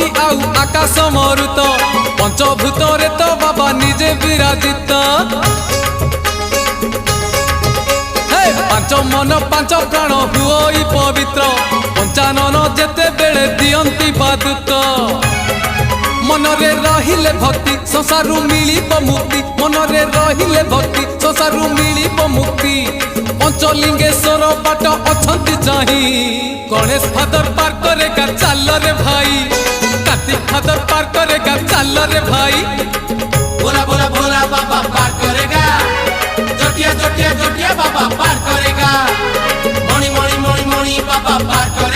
धरती आउ आकाश मरुत पंचभूत रे तो बाबा निजे विराजित। पांच मन पांच प्राण हुई पवित्र पंचानन जेते बेले दियंती बादुत। मनरे रहिले भक्ति संसारु मिलिब मुक्ति मनरे रहिले भक्ति संसारु मिलिब मुक्ति। पंचलिंगेश्वर बाट अछंती चाही गणेश फादर पार करेगा चाल रे भाई कार्तिक फादर पार करेगा चाल रे भाई। बोला बोला बोला बाबा पार करेगा जटिया जटिया जटिया बाबा पार करेगा मणि मणि मणि मणि बाबा पार करेगा।